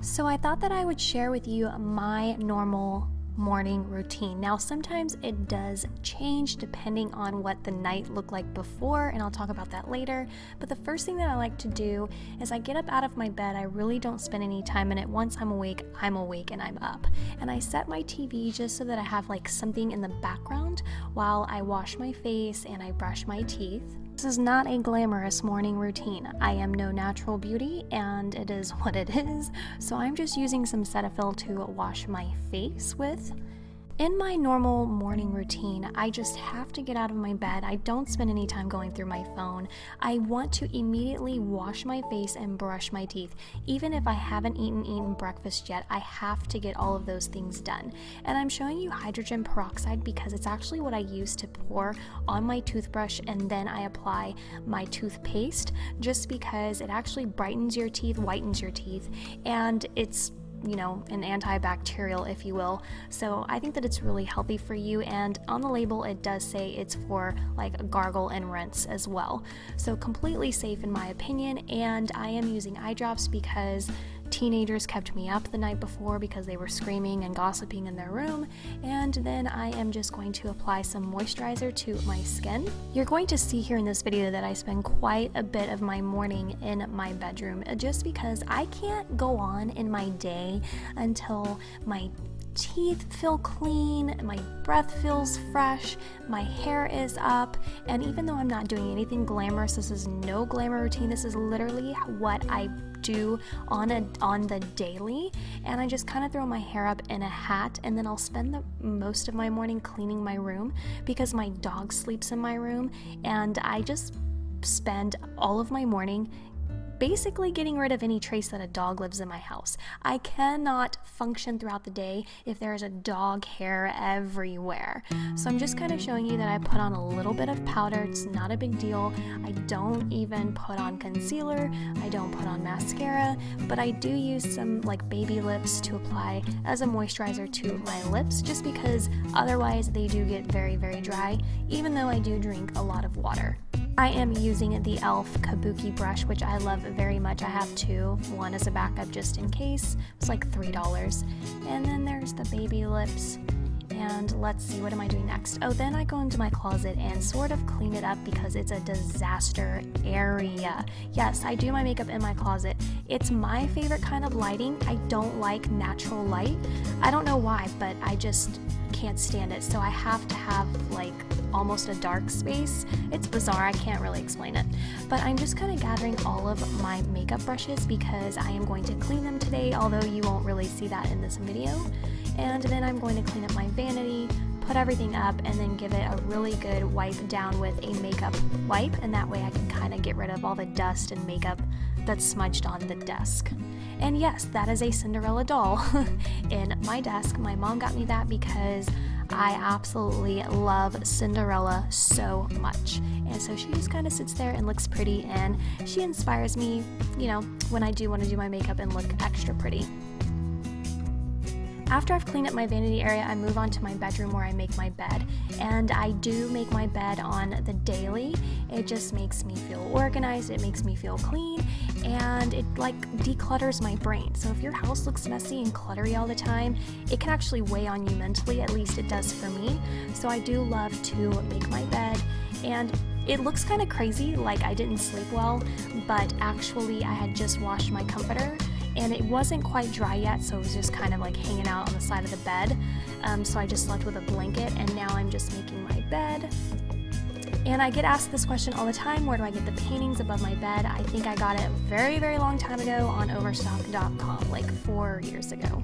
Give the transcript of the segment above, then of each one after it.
So I thought that I would share with you my normal morning routine. Now sometimes it does change depending on what the night looked like before, and I'll talk about that later. But the first thing that I like to do is I get up out of my bed. I really don't spend any time in it. Once I'm awake and I'm up. And I set my TV just so that I have like something in the background while I wash my face and I brush my teeth. This is not a glamorous morning routine. I am no natural beauty and it is what it is. So I'm just using some Cetaphil to wash my face with. In my normal morning routine, I just have to get out of my bed. I don't spend any time going through my phone. I want to immediately wash my face and brush my teeth. Even if I haven't eaten breakfast yet, I have to get all of those things done. And I'm showing you hydrogen peroxide because it's actually what I use to pour on my toothbrush, and then I apply my toothpaste just because it actually brightens your teeth, whitens your teeth, and it's an antibacterial, if you will. So I think that it's really healthy for you, and on the label it does say it's for like gargle and rinse as well. So completely safe in my opinion, and I am using eye drops because teenagers kept me up the night before because they were screaming and gossiping in their room. And then I am just going to apply some moisturizer to my skin. You're going to see here in this video that I spend quite a bit of my morning in my bedroom just because I can't go on in my day until my teeth feel clean, my breath feels fresh, my hair is up, and even though I'm not doing anything glamorous, this is no glamour routine, this is literally what I do on the daily, and I just kind of throw my hair up in a hat, and then I'll spend the most of my morning cleaning my room because my dog sleeps in my room, and I just spend all of my morning basically getting rid of any trace that a dog lives in my house. I cannot function throughout the day if there is a dog hair everywhere. So I'm just kind of showing you that I put on a little bit of powder. It's not a big deal. I don't even put on concealer. I don't put on mascara, but I do use some like baby lips to apply as a moisturizer to my lips just because otherwise they do get very, very dry, even though I do drink a lot of water. I am using the e.l.f. Kabuki brush, which I love very much. I have two. One as a backup just in case. It's like $3. And then there's the baby lips. And let's see, what am I doing next? Oh, then I go into my closet and sort of clean it up because it's a disaster area. Yes, I do my makeup in my closet. It's my favorite kind of lighting. I don't like natural light. I don't know why, but I just can't stand it. So I have to have like almost a dark space. It's bizarre, I can't really explain it. But I'm just kind of gathering all of my makeup brushes because I am going to clean them today, although you won't really see that in this video. And then I'm going to clean up my vanity, put everything up, and then give it a really good wipe down with a makeup wipe, and that way I can kind of get rid of all the dust and makeup that's smudged on the desk. And yes, that is a Cinderella doll in my desk. My mom got me that because I absolutely love Cinderella so much. And so she just kind of sits there and looks pretty, and she inspires me, when I do want to do my makeup and look extra pretty. After I've cleaned up my vanity area, I move on to my bedroom where I make my bed. And I do make my bed on the daily. It just makes me feel organized, it makes me feel clean, and it like declutters my brain. So if your house looks messy and cluttery all the time, it can actually weigh on you mentally, at least it does for me. So I do love to make my bed, and it looks kind of crazy, like I didn't sleep well, but actually I had just washed my comforter and it wasn't quite dry yet, so it was just kind of like hanging out on the side of the bed. So I just slept with a blanket, and now I'm just making my bed. And I get asked this question all the time, where do I get the paintings above my bed? I think I got it a very, very long time ago on Overstock.com, like 4 years ago.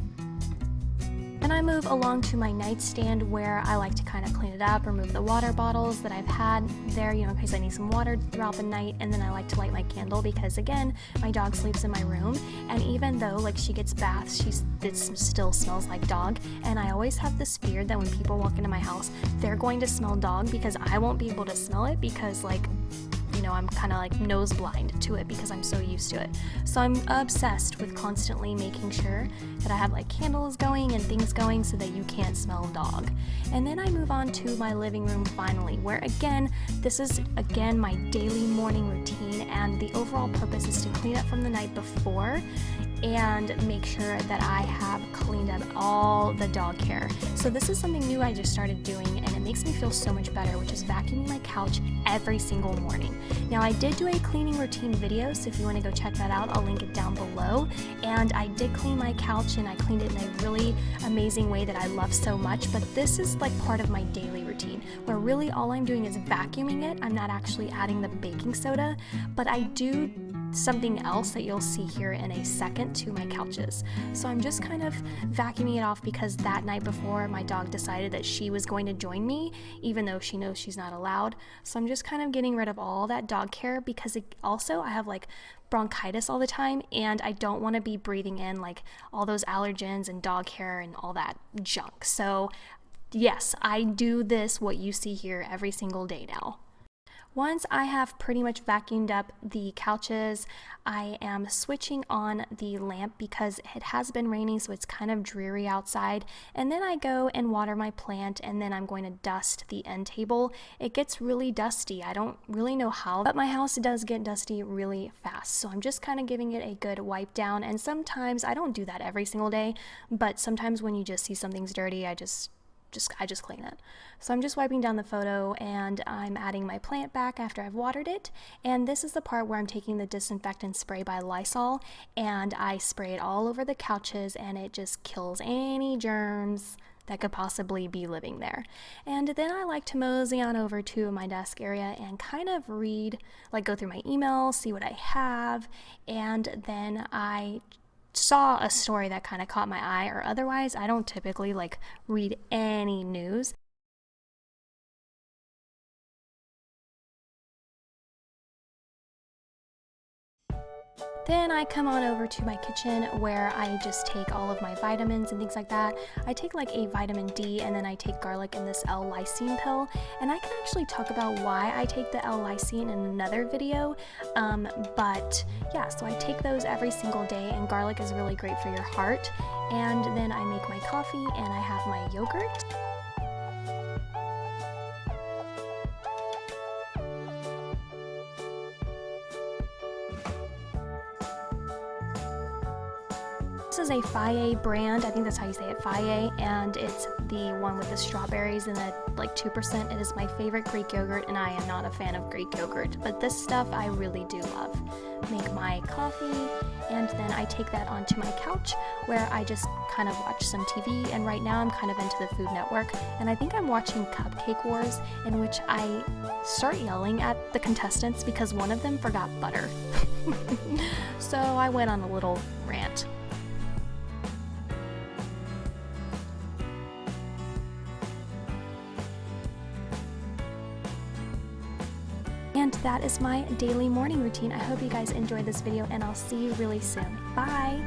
Then I move along to my nightstand where I like to kind of clean it up, remove the water bottles that I've had there, in case I need some water throughout the night. And then I like to light my candle because, again, my dog sleeps in my room. And even though, she gets baths, it still smells like dog. And I always have this fear that when people walk into my house, they're going to smell dog because I won't be able to smell it because, though I'm kind of like nose blind to it because I'm so used to it. So I'm obsessed with constantly making sure that I have like candles going and things going so that you can't smell dog. And then I move on to my living room finally, where again, this is again my daily morning routine, and the overall purpose is to clean up from the night before and make sure that I have cleaned up all the dog hair. So this is something new I just started doing, and it makes me feel so much better, which is vacuuming my couch every single morning. Now I did do a cleaning routine video, so if you want to go check that out, I'll link it down below. And I did clean my couch, and I cleaned it in a really amazing way that I love so much, but this is like part of my daily routine, where really all I'm doing is vacuuming it. I'm not actually adding the baking soda, but I do something else that you'll see here in a second to my couches. So I'm just kind of vacuuming it off because that night before my dog decided that she was going to join me, even though she knows she's not allowed. So I'm just kind of getting rid of all that dog hair because I have like bronchitis all the time, and I don't want to be breathing in like all those allergens and dog hair and all that junk. So yes, I do this, what you see here, every single day now. Once I have pretty much vacuumed up the couches, I am switching on the lamp because it has been raining, so it's kind of dreary outside. And then I go and water my plant, and then I'm going to dust the end table. It gets really dusty. I don't really know how, but my house does get dusty really fast. So I'm just kind of giving it a good wipe down. And sometimes, I don't do that every single day, but sometimes when you just see something's dirty, I just clean it. So I'm just wiping down the photo, and I'm adding my plant back after I've watered it. And this is the part where I'm taking the disinfectant spray by Lysol, and I spray it all over the couches, and it just kills any germs that could possibly be living there. And then I like to mosey on over to my desk area and kind of read, like go through my emails, see what I have, and then I saw a story that kind of caught my eye, or otherwise I don't typically like read any news. Then I come on over to my kitchen where I just take all of my vitamins and things like that. I take like a vitamin D, and then I take garlic and this L-lysine pill. And I can actually talk about why I take the L-lysine in another video. But yeah, so I take those every single day, and garlic is really great for your heart. And then I make my coffee, and I have my yogurt. This is a Faye brand, I think that's how you say it, Faye, and it's the one with the strawberries and the like 2%. It is my favorite Greek yogurt, and I am not a fan of Greek yogurt, but this stuff I really do love. Make my coffee, and then I take that onto my couch where I just kind of watch some TV, and right now I'm kind of into the Food Network, and I think I'm watching Cupcake Wars, in which I start yelling at the contestants because one of them forgot butter. So I went on a little rant. And that is my daily morning routine. I hope you guys enjoyed this video, and I'll see you really soon. Bye!